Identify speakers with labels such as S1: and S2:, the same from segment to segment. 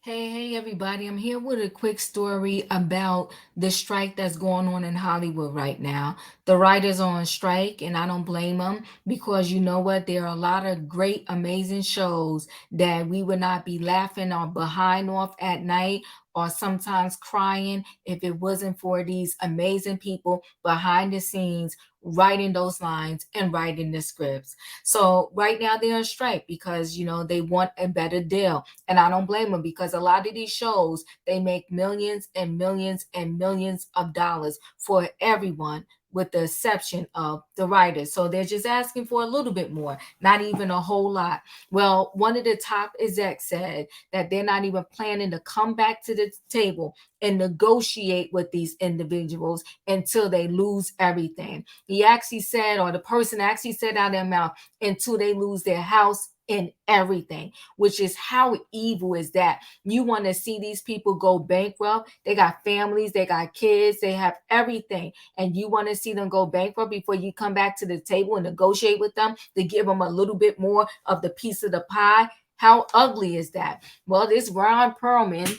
S1: Hey, everybody. I'm here with a quick story about the strike that's going on in Hollywood right now. The writers are on strike, and I don't blame them because you know what? There are a lot of great, amazing shows that we would not be laughing our behind off at night or sometimes crying if it wasn't for these amazing people behind the scenes writing those lines and writing the scripts. So right now they're on strike because they want a better deal, and I don't blame them because a lot of these shows, they make millions and millions and millions of dollars for everyone with the exception of the writers. So they're just asking for a little bit more, not even a whole lot. Well, one of the top execs said that they're not even planning to come back to the table and negotiate with these individuals until they lose everything. He actually said, or the person actually said out of their mouth, until they lose their house and everything, which is how evil is that? You want to see these people go bankrupt. They got families, they got kids, they have everything. And you want to see them go bankrupt before you come back to the table and negotiate with them to give them a little bit more of the piece of the pie. How ugly is that? Well, this Ron Perlman,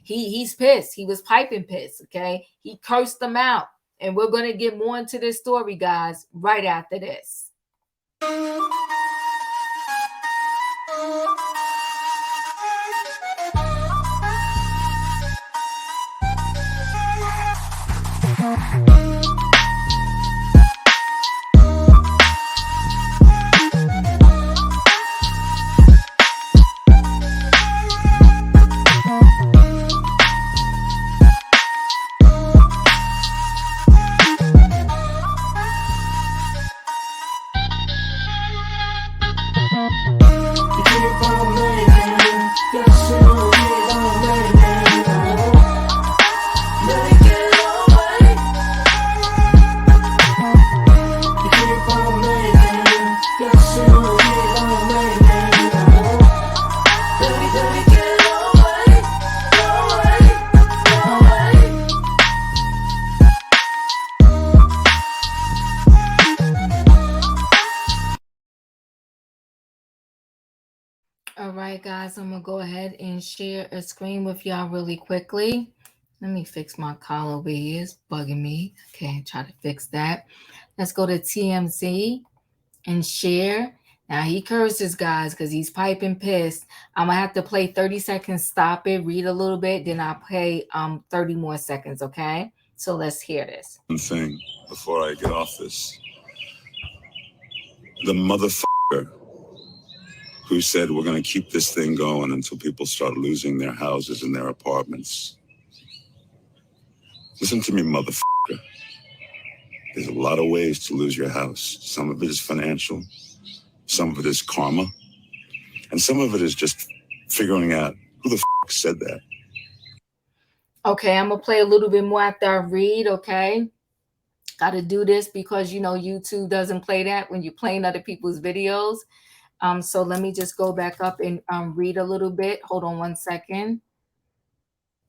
S1: he's pissed. He was piping pissed. Okay, he cursed them out, and we're gonna get more into this story, guys, right after this. All right, guys, I'm gonna go ahead and share a screen with y'all really quickly. Let me fix my collar over here. It's bugging me. Okay, try to fix that. Let's go to TMZ and share. Now he curses, guys, because he's piping pissed. I'm gonna have to play 30 seconds, stop it, read a little bit, then I'll play 30 more seconds, okay? So let's hear this.
S2: One thing before I get off this. The motherfucker who said we're going to keep this thing going until people start losing their houses and their apartments. Listen to me, motherfucker. There's a lot of ways to lose your house. Some of it is financial, some of it is karma, and some of it is just figuring out who the said that.
S1: Okay, I'm gonna play a little bit more after I read, okay? Got to do this because YouTube doesn't play that when you're playing other people's videos. So let me just go back up and read a little bit. Hold on one second.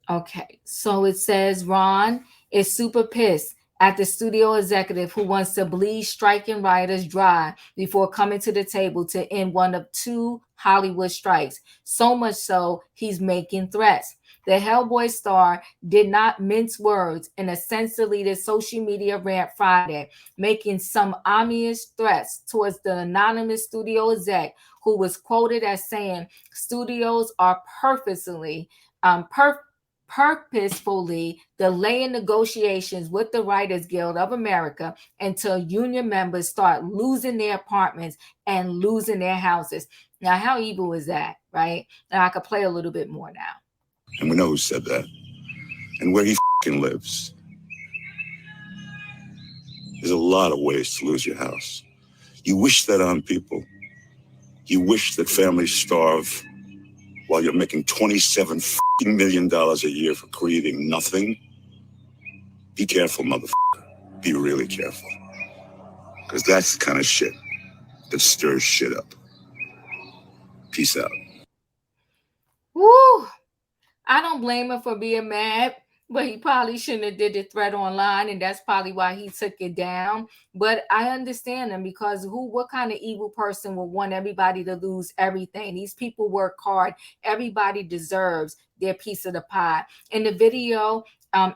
S1: Okay, so it says Ron is super pissed at the studio executive who wants to bleed striking writers dry before coming to the table to end one of two Hollywood strikes. So much so, he's making threats. The Hellboy star did not mince words and essentially deleted social media rant Friday, making some ominous threats towards the anonymous studio exec who was quoted as saying studios are purposefully delaying negotiations with the Writers Guild of America until union members start losing their apartments and losing their houses. Now, how evil is that, right? Now, I could play a little bit more now.
S2: And we know who said that and where he lives. There's a lot of ways to lose your house. You wish that on people. You wish that families starve while you're making $27 million a year for creating nothing. Be careful, motherfucker. Be really careful. Because that's the kind of shit that stirs shit up. Peace out.
S1: Woo! I don't blame her for being mad. But he probably shouldn't have did the threat online, and that's probably why he took it down. But I understand him, because what kind of evil person would want everybody to lose everything? These people work hard. Everybody deserves their piece of the pie. In the video, an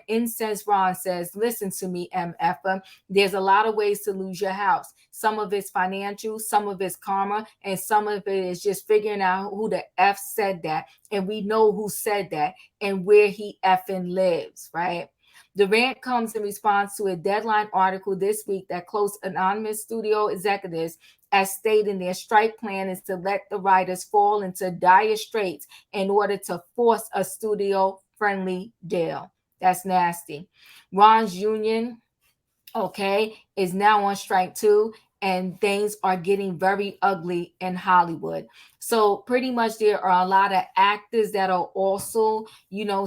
S1: Incense Ron says, "Listen to me, MF. There's a lot of ways to lose your house. Some of it's financial, some of it's karma, and some of it is just figuring out who the F said that. And we know who said that and where he effing lives," right? The rant comes in response to a Deadline article this week that quotes anonymous studio executives as stating their strike plan is to let the writers fall into dire straits in order to force a studio friendly deal. That's nasty. Ron's union, okay, is now on strike too, and things are getting very ugly in Hollywood. So pretty much there are a lot of actors that are also,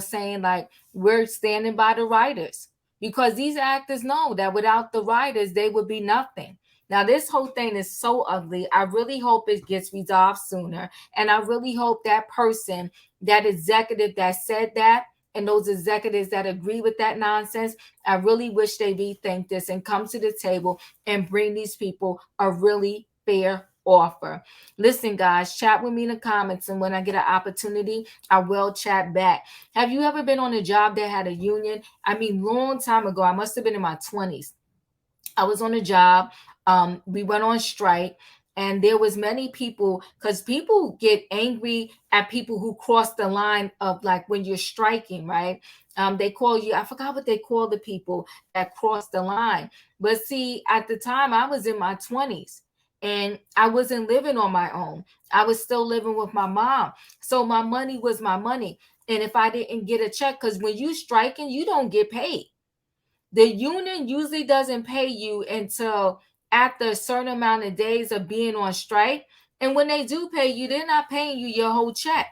S1: saying like, we're standing by the writers, because these actors know that without the writers they would be nothing. Now this whole thing is so ugly. I really hope it gets resolved sooner, and I really hope that person, that executive that said that, and those executives that agree with that nonsense, I really wish they rethink this and come to the table and bring these people a really fair offer. Listen, guys, chat with me in the comments, and when I get an opportunity, I will chat back. Have you ever been on a job that had a union? I mean, long time ago, I must have been in my 20s. I was on a job. We went on strike, and there was many people, because people get angry at people who cross the line of, like, when you're striking, right? They call you. I forgot what they call the people that cross the line. But see, at the time, I was in my 20s. And I wasn't living on my own. I was still living with my mom. So my money was my money. And if I didn't get a check, because when you striking, you don't get paid. The union usually doesn't pay you until after a certain amount of days of being on strike. And when they do pay you, they're not paying you your whole check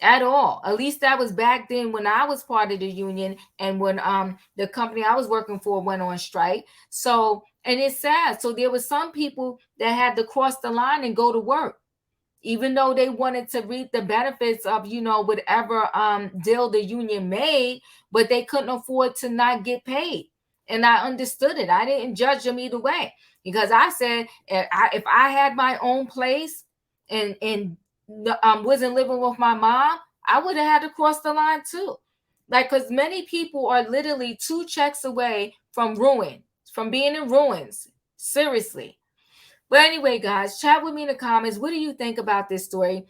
S1: at all. At least that was back then when I was part of the union, and when the company I was working for went on strike. So, and it's sad. So there was some people that had to cross the line and go to work, even though they wanted to reap the benefits of, whatever deal the union made, but they couldn't afford to not get paid. And I understood it. I didn't judge them either way, because I said, if I had my own place and wasn't living with my mom, I would have had to cross the line too. Like, because many people are literally two checks away from ruin, from being in ruins. Seriously. But anyway, guys, chat with me in the comments. What do you think about this story?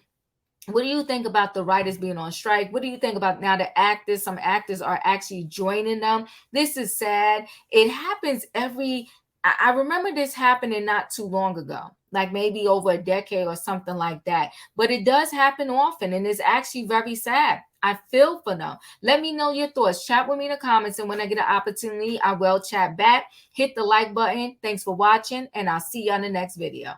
S1: What do you think about the writers being on strike? What do you think about now the actors? Some actors are actually joining them. This is sad. It happens I remember this happening not too long ago, like maybe over a decade or something like that. But it does happen often, and it's actually very sad. I feel for them. Let me know your thoughts. Chat with me in the comments, and when I get an opportunity, I will chat back. Hit the like button. Thanks for watching, and I'll see you on the next video.